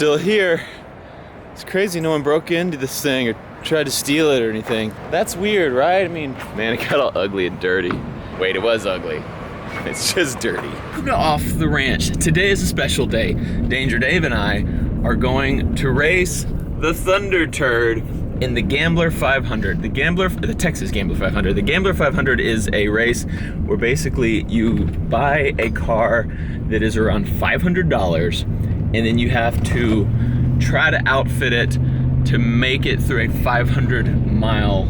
still here. It's crazy no one broke into this thing or tried to steal it or anything. That's weird, right? I mean, man, it got all ugly and dirty. Wait, it was ugly. It's just dirty. Off the ranch. Today is a special day. Danger Dave and I are going to race the ThunderTurd in the Gambler 500. The Texas Gambler 500. The Gambler 500 is a race where basically you buy a car that is around $500 and then you have to try to outfit it to make it through a 500-mile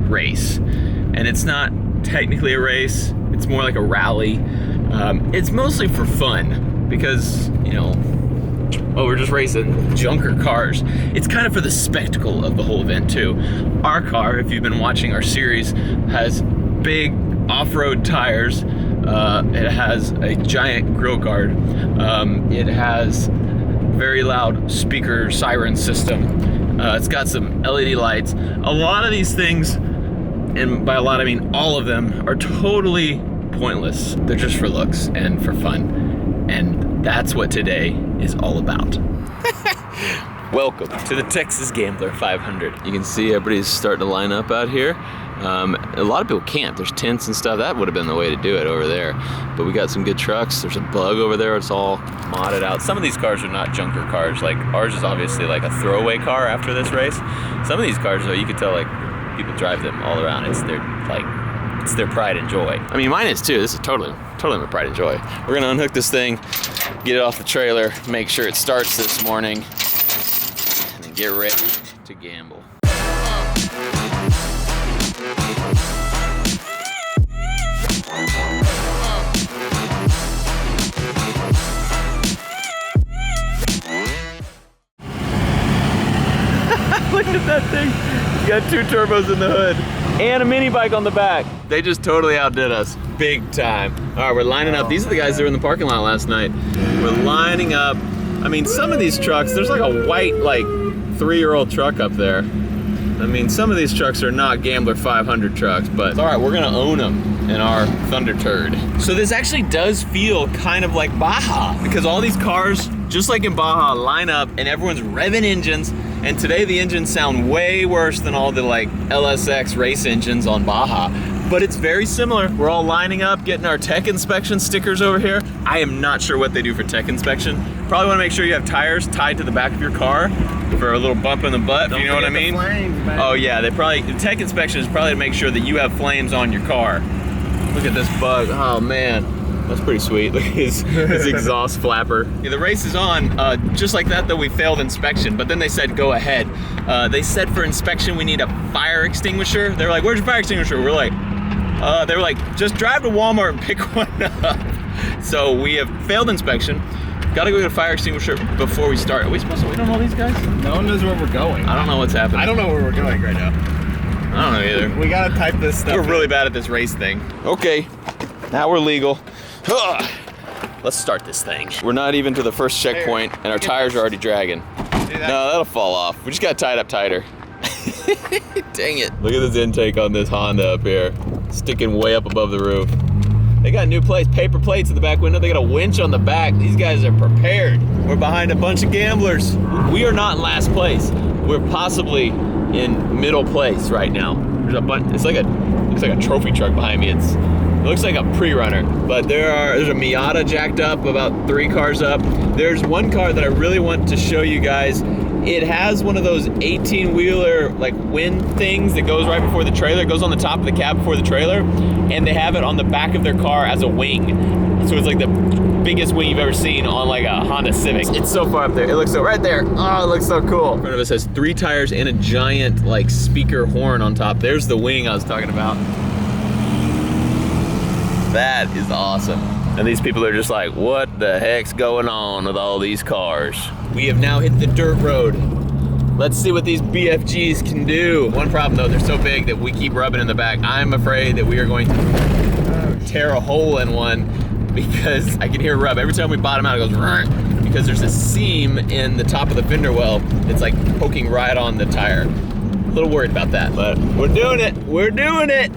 race. And it's not technically a race, it's more like a rally. It's mostly for fun because, you know, we're just racing junker cars. It's kind of for the spectacle of the whole event too. Our car, if you've been watching our series, has big off-road tires. It has a giant grill guard. It has very loud speaker siren system. It's got some LED lights. A lot of these things, and by a lot I mean all of them, are totally pointless. They're just for looks and for fun. And that's what today is all about. Welcome to the Texas Gambler 500. You can see everybody's starting to line up out here. A lot of people camp. There's tents and stuff. That would have been the way to do it over there. But we got some good trucks. There's a Bug over there. It's all modded out. Some of these cars are not junker cars. Like ours is obviously like a throwaway car after this race. Some of these cars though, you could tell like people drive them all around. It's their pride and joy. I mean, mine is too. This is totally my pride and joy. We're gonna unhook this thing, get it off the trailer, make sure it starts this morning, and then get ready to gamble. Look at that thing. It's got 2 turbos in the hood and a mini bike on the back. They just totally outdid us, big time. All right, we're lining up. These are the guys that were in the parking lot last night. We're lining up. I mean, some of these trucks, there's like a white, like 3-year-old truck up there. I mean, some of these trucks are not Gambler 500 trucks, but all right, we're gonna own them in our ThunderTurd. So this actually does feel kind of like Baja because all these cars, just like in Baja, line up and everyone's revving engines. And today the engines sound way worse than all the like LSX race engines on Baja, but it's very similar. We're all lining up, getting our tech inspection stickers over here. I am not sure what they do for tech inspection. Probably wanna make sure you have tires tied to the back of your car for a little bump in the butt, if you know what I mean. Flames, oh yeah, the tech inspection is probably to make sure that you have flames on your car. Look at this Bug, oh man. That's pretty sweet. Look at his exhaust flapper. Yeah, the race is on. Just like that though, we failed inspection, but then they said go ahead. They said for inspection we need a fire extinguisher. They were like, where's your fire extinguisher? We're like, they were like, just drive to Walmart and pick one up. So we have failed inspection. Gotta go get a fire extinguisher before we start. Are we supposed to wait on all these guys? No one knows where we're going. I don't know what's happening. I don't know where we're going right now. I don't know either. We gotta type this stuff. We're really bad at this race thing. Okay, now we're legal. Let's start this thing. We're not even to the first checkpoint and our tires are already dragging. No, that'll fall off. We just got tied up tighter. Dang it. Look at this intake on this Honda up here. Sticking way up above the roof. They got new plates, paper plates in the back window. They got a winch on the back. These guys are prepared. We're behind a bunch of gamblers. We are not in last place. We're possibly in middle place right now. There's a bunch, looks like a trophy truck behind me. It looks like a pre-runner, but there's a Miata jacked up, about 3 cars up. There's one car that I really want to show you guys. It has one of those 18-wheeler like wind things that goes right before the trailer. It goes on the top of the cab before the trailer, and they have it on the back of their car as a wing. So it's like the biggest wing you've ever seen on like a Honda Civic. It's so far up there. It looks so right there. Oh, it looks so cool. In front of us has 3 tires and a giant like speaker horn on top. There's the wing I was talking about. That is awesome. And these people are just like, what the heck's going on with all these cars? We have now hit the dirt road. Let's see what these BFGs can do. One problem though, they're so big that we keep rubbing in the back. I'm afraid that we are going to tear a hole in one because I can hear rub. Every time we bottom out, it goes rrr, because there's a seam in the top of the fender well that's like poking right on the tire. A little worried about that, but we're doing it. We're doing it.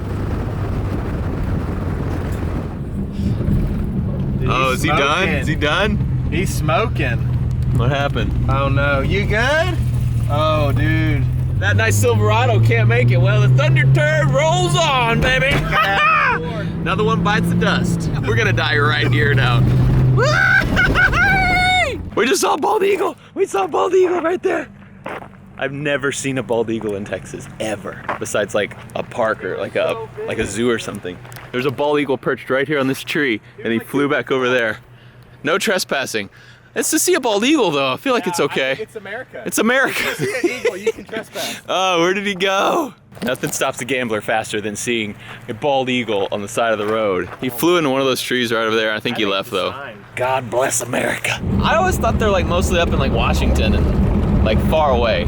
Dude, oh, is he done? Is he done? He's smoking. What happened? Oh no, you good? Oh dude. That nice Silverado can't make it. Well, the ThunderTurd rolls on, baby. Another one bites the dust. We're gonna die right here now. We just saw a bald eagle. We saw a bald eagle right there. I've never seen a bald eagle in Texas, ever. Besides like a park or like a zoo or something. There's a bald eagle perched right here on this tree, and he flew back over there. No trespassing. It's to see a bald eagle though. I feel like it's okay. It's America. It's America. If you see an eagle, you can trespass. Oh, where did he go? Nothing stops a gambler faster than seeing a bald eagle on the side of the road. He flew into one of those trees right over there. I think he left though. God bless America. I always thought they're like mostly up in like Washington and like far away.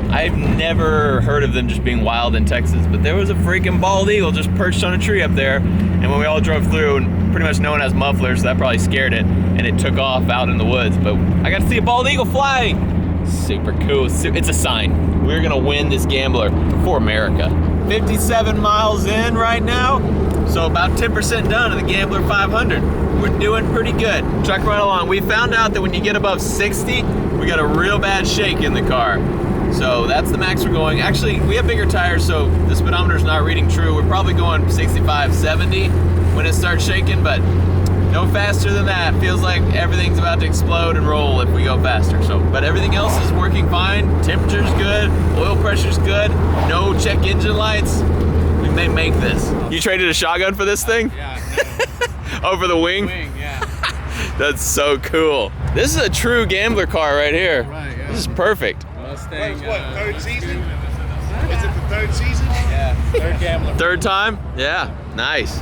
I've never heard of them just being wild in Texas, but there was a freaking bald eagle just perched on a tree up there. And when we all drove through, and pretty much no one has mufflers, so that probably scared it, and it took off out in the woods. But I got to see a bald eagle flying. Super cool. It's a sign. We're gonna win this gambler for America. 57 miles in right now, so about 10% done of the Gambler 500. We're doing pretty good. Truck right along. We found out that when you get above 60, we got a real bad shake in the car. So that's the max we're going. Actually, we have bigger tires, so the speedometer's not reading true. We're probably going 65, 70 when it starts shaking, but no faster than that. Feels like everything's about to explode and roll if we go faster. So, but everything else is working fine. Temperature's good, oil pressure's good, no check engine lights. We may make this. You traded a shotgun for this thing? Yeah. Over the wing? Yeah. That's so cool. This is a true gambler car right here. Right, yeah. This is perfect. Mustang. What, third season? Is it the third season? Yeah, third gambler. Third time? Yeah, nice.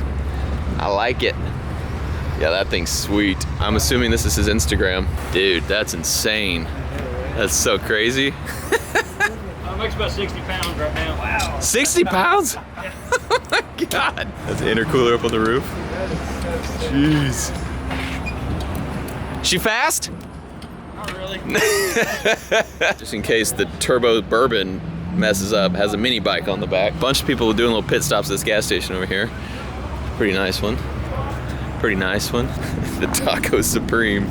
I like it. Yeah, that thing's sweet. I'm assuming this is his Instagram. Dude, that's insane. That's so crazy. Makes about 60 pounds right now. Wow. 60 pounds? Oh my God. That's the intercooler up on the roof. Jeez. She fast? Not really. Just in case the turbo bourbon messes up, has a mini bike on the back. Bunch of people doing little pit stops at this gas station over here. Pretty nice one. Pretty nice one. The Taco Supreme.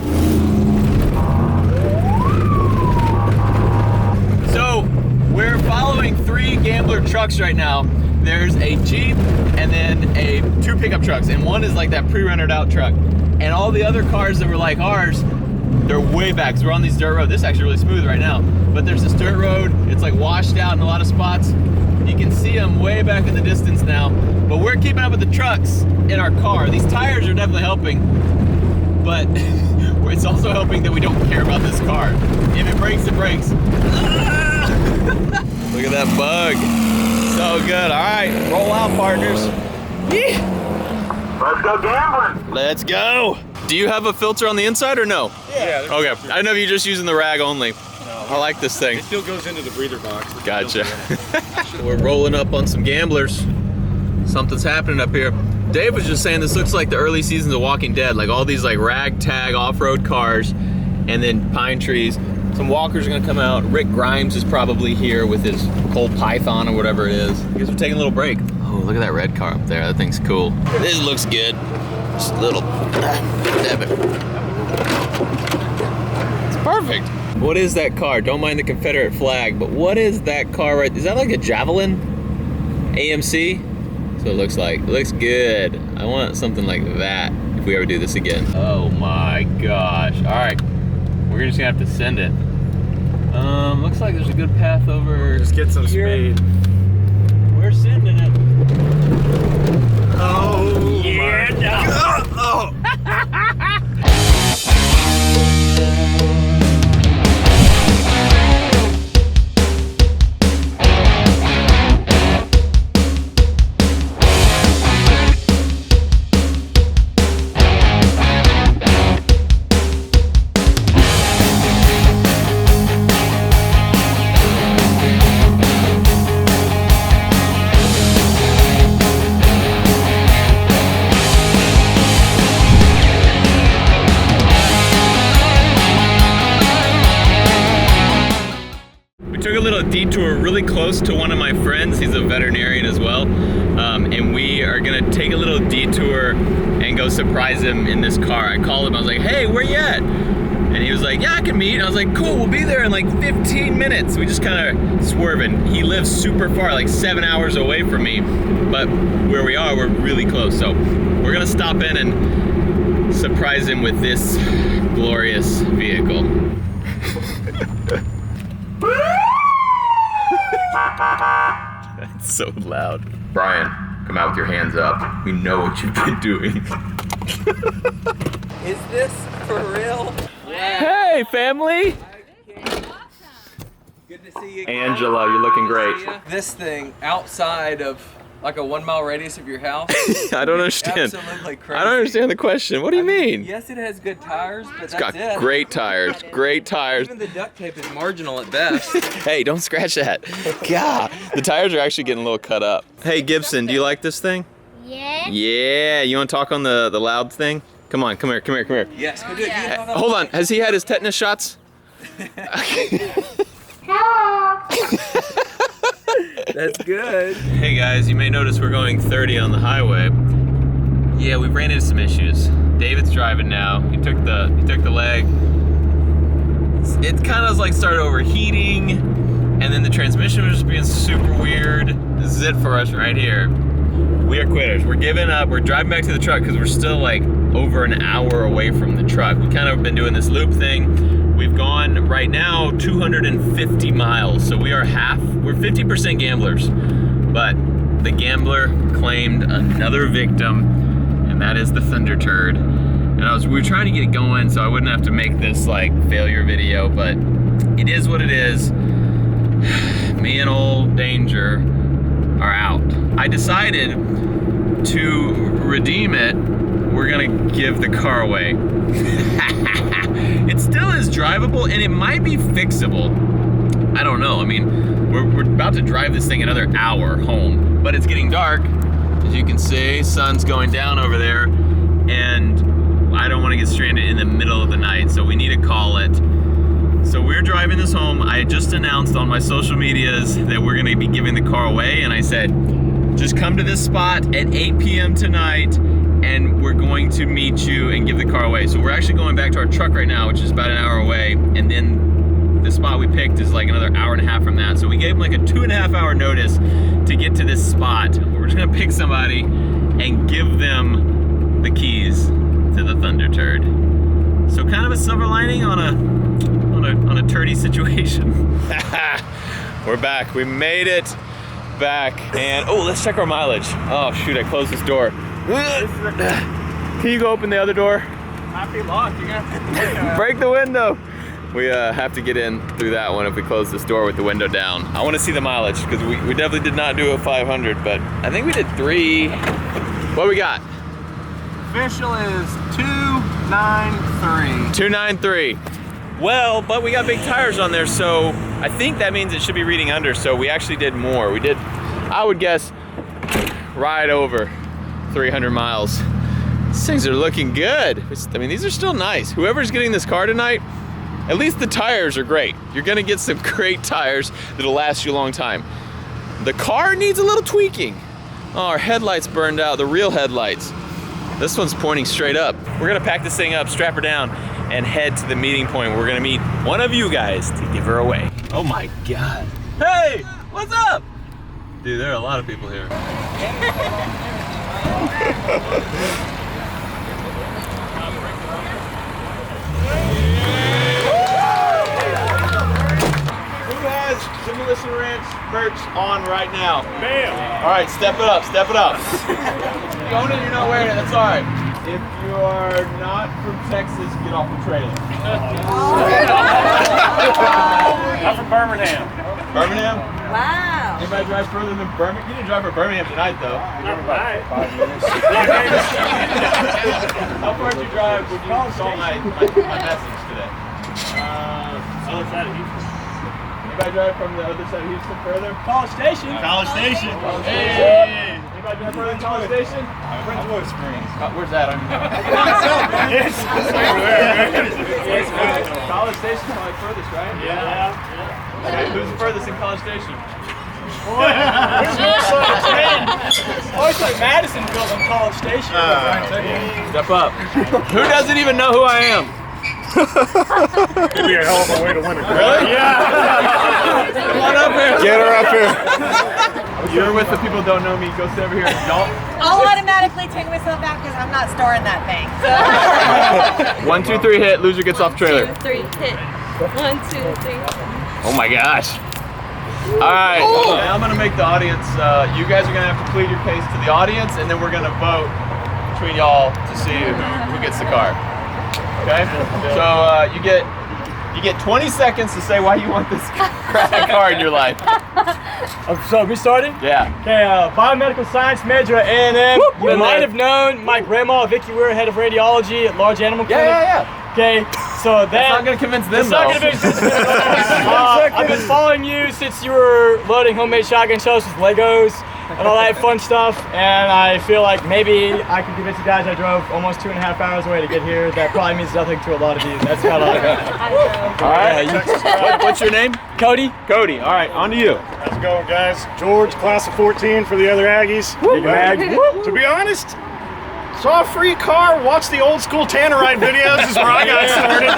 So, we're following 3 gambler trucks right now. There's a Jeep and then 2 pickup trucks, and one is like that pre-rendered out truck. And all the other cars that were like ours, they're way back, because we're on these dirt roads. This is actually really smooth right now. But there's this dirt road, it's like washed out in a lot of spots. You can see them way back in the distance now. But we're keeping up with the trucks in our car. These tires are definitely helping, but it's also helping that we don't care about this car. If it breaks, it breaks. Look at that bug. So good. All right, roll out, partners. Yeah. Let's go gambling. Let's go. Do you have a filter on the inside or no? Yeah. Okay. I don't know if you're just using the rag only. No. I like this thing. It still goes into the breather box. Gotcha. We're rolling up on some gamblers. Something's happening up here. Dave was just saying this looks like the early seasons of Walking Dead, like all these like ragtag off-road cars and then pine trees. Some walkers are gonna come out. Rick Grimes is probably here with his Colt Python or whatever it is. I guess we're taking a little break. Oh, look at that red car up there. That thing's cool. This looks good. Just a little, damn it. It's perfect. What is that car? Don't mind the Confederate flag, but what is that car right? Is that like a Javelin AMC? That's what it looks like. It looks good. I want something like that if we ever do this again. Oh my gosh. All right, we're just gonna have to send it. Looks like there's a good path over. Just get some here. speed. We're sending it. Oh, Yeah, no. Detour really close to one of my friends. He's a veterinarian as well, and we are gonna take a little detour and go surprise him in this car. I called him, I was like, hey, where you at? And he was like, yeah, I can meet. I was like, cool, we'll be there in like 15 minutes. We just kind of swerving. He lives super far, like 7 hours away from me. But where we are, we're really close. So we're gonna stop in and surprise him with this glorious vehicle. That's so loud. Brian, come out with your hands up. We know what you've been doing. Is this for real? Hey, family! Good to see you. Angela, you're looking great. This thing outside of like a 1 mile radius of your house. I don't understand. Absolutely crazy. I don't understand the question. What do you mean? Yes, it has good tires, but It's that's got it. great tires. Great tires. Even the duct tape is marginal at best. Hey, don't scratch that. God, the tires are actually getting a little cut up. Hey, Gibson, do you like this thing? Yeah. Yeah. You want to talk on the loud thing? Come on, come here, come here, come here. Yes, go do it. Hold on. Has he had his tetanus shots? That's good. Hey guys, you may notice we're going 30 on the highway. Yeah, we ran into some issues. David's driving now. He took the leg. It kind of like started overheating, and then the transmission was just being super weird. This is it for us right here. We are quitters. We're giving up. We're driving back to the truck because we're still like over an hour away from the truck. We kind of been doing this loop thing. We've gone right now 250 miles. So we're 50% gamblers. But the gambler claimed another victim, and that is the ThunderTurd. And we were trying to get it going so I wouldn't have to make this like failure video, but it is what it is. Me and old Danger are out. I decided to redeem it. We're gonna give the car away. It still is drivable and it might be fixable. I don't know. I mean, we're about to drive this thing another hour home, but it's getting dark. As you can see, sun's going down over there, and I don't want to get stranded in the middle of the night, so we need to call it. So we're driving this home. I just announced on my social medias that we're gonna be giving the car away, and I said, just come to this spot at 8 p.m. tonight, and we're going to meet you and give the car away. So we're actually going back to our truck right now, which is about an hour away, and then the spot we picked is like another hour and a half from that. So we gave them like a 2.5 hour notice to get to this spot. We're just gonna pick somebody and give them the keys to the ThunderTurd. So kind of a silver lining on a turdy situation. We're back. We made it back, and oh, let's check our mileage. Oh shoot, I closed this door. Can you go open the other door? Might be locked. You got Break the window. We have to get in through that one if we close this door with the window down. I want to see the mileage because we definitely did not do a 500, but I think we did 3. What we got? Official is 293. 293. Well, but we got big tires on there, so I think that means it should be reading under, so we actually did more. We did, I would guess, right over 300 miles. These things are looking good. I mean, these are still nice. Whoever's getting this car tonight, at least the tires are great. You're gonna get some great tires that'll last you a long time. The car needs a little tweaking. Oh, our headlights burned out, the real headlights. This one's pointing straight up. We're gonna pack this thing up, strap her down, and head to the meeting point. We're gonna meet one of you guys to give her away. Oh my God. Hey, what's up? Dude, there are a lot of people here. Who has Demolition Ranch merch on right now? Bam! All right, step it up, step it up. You own it, you're not wearing it, that's all right. If you are not from Texas, get off the trailer. I'm from Birmingham. Birmingham? Wow. Anybody drive further than Birmingham? You didn't drive for Birmingham tonight, though. Not right. 5 minutes. How far did you drive when you saw my message today? Other side of Houston. Anybody drive from the other side of Houston further? College Station. College Station. Hey! Anybody drive further than College Station? Friendswood Springs. Where's that? I mean, College Station's probably furthest, right? Yeah. Okay, who's the furthest in College Station? Always like Madison built on College Station. Step up. Who doesn't even know who I am? It'd be a hell of a way to win it. Really? Yeah. Come on up here. Get her up here. You're with the people who don't know me. Go sit over here. Y'all. I'll automatically take myself out because I'm not storing that thing. 1, 2, 3, hit. Loser gets off trailer. 1, 2, 3, hit. 1, 2, 3. Oh my gosh. All right. Now I'm gonna make the audience. You guys are gonna have to plead your case to the audience, and then we're gonna vote between y'all to see who gets the car. Okay. So you get 20 seconds to say why you want this car in your life. So we started? Yeah. Okay, biomedical science major at A&M. You might have known my grandma, Vicky Weir, head of radiology at Large Animal Clinic. Yeah. Okay, so That's not gonna convince them It's not though. gonna be I've been following you since you were loading homemade shotgun shells with Legos and all that fun stuff, and I feel like maybe I can convince you guys I drove almost 2.5 hours away to get here. That probably means nothing to a lot of you. That's kind of like All right. What's your name? Cody. Cody. All right, on to you. How's it going, guys? George, class of 14 for the other Aggies. To be honest, saw a free car, watched the old school Tannerite videos is where I got started.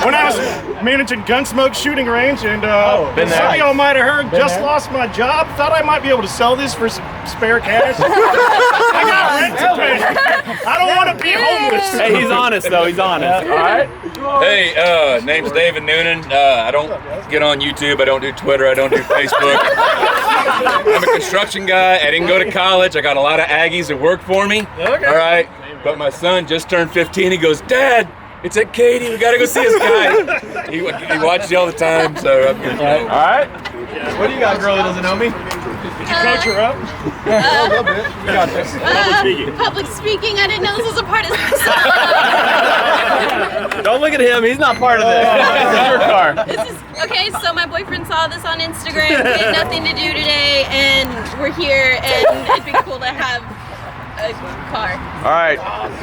When I was managing Gunsmoke shooting range, and been there. some of y'all might have heard, just lost my job. Thought I might be able to sell this for some spare cash. I got rent to pay. I don't want to be homeless. Hey, he's honest though. He's honest. All right. Hey, name's David Noonan. I don't get on YouTube. I don't do Twitter. I don't do Facebook. I'm a construction guy. I didn't go to college. I got a lot of Aggies that work for me. Okay. All right. But my son just turned 15. He goes, Dad, it's at Katie. We got to go see this guy. He watches you all the time, so I'm good. All right. What do you got, girl that doesn't know me? Did you coach her up? A little bit. You got this. Public speaking, I didn't know this was a part of this. Don't look at him. He's not part of this. This is your car. Okay, so my boyfriend saw this on Instagram. We had nothing to do today, and we're here, and it'd be cool to have a car. All right.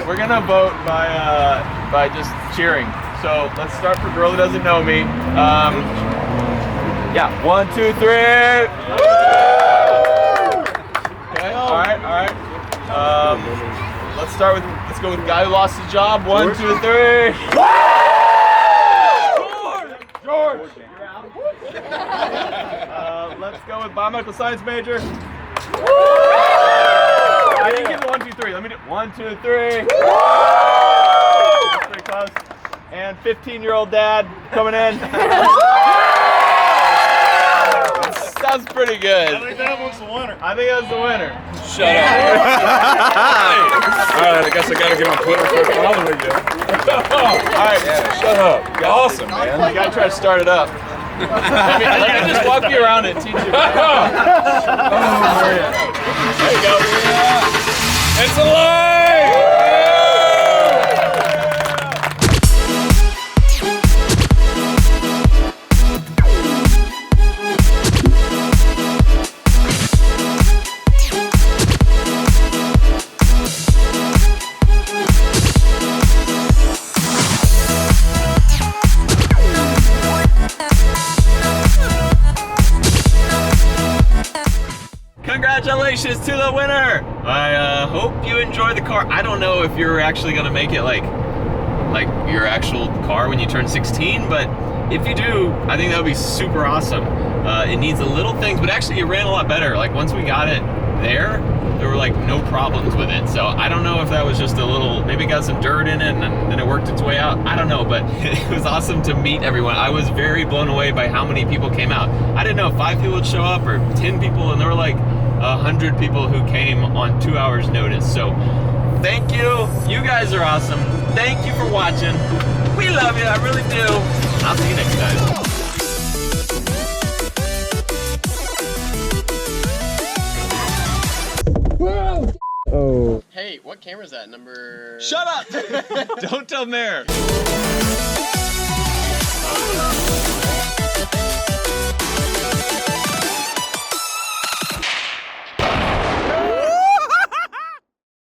We're gonna vote by just cheering. So let's start for girl that doesn't know me. Yeah. 1, 2, 3. Okay. All right. Let's go with the guy who lost his job. 1, 2, 3. George. Let's go with biomedical science major. I didn't give it 1, 2, 3. Let me do 1, 2, 3. That's pretty close. And 15-year-old dad coming in. Sounds pretty good. I think that one's the winner. I think that's the winner. Shut up. All right, I guess I got to get on Twitter for following you. All right. Shut up. Awesome, man. You gotta try to start it up. let me just walk you around and teach you. There you go. It's alive! Congratulations to the winner! I hope you enjoy the car. I don't know if you're actually gonna make it like your actual car when you turn 16, but if you do, I think that would be super awesome. It needs a little things, but actually it ran a lot better. Like once we got it there were like no problems with it. So I don't know if that was just a little, maybe it got some dirt in it and then it worked its way out. I don't know, but it was awesome to meet everyone. I was very blown away by how many people came out. I didn't know if 5 people would show up or 10 people, and there were like 100 people who came on 2 hours notice. So thank you. You guys are awesome. Thank you for watching. We love you. I really do. I'll see you next time. Hey, what camera is that? Number... Shut up! Don't tell Mayor.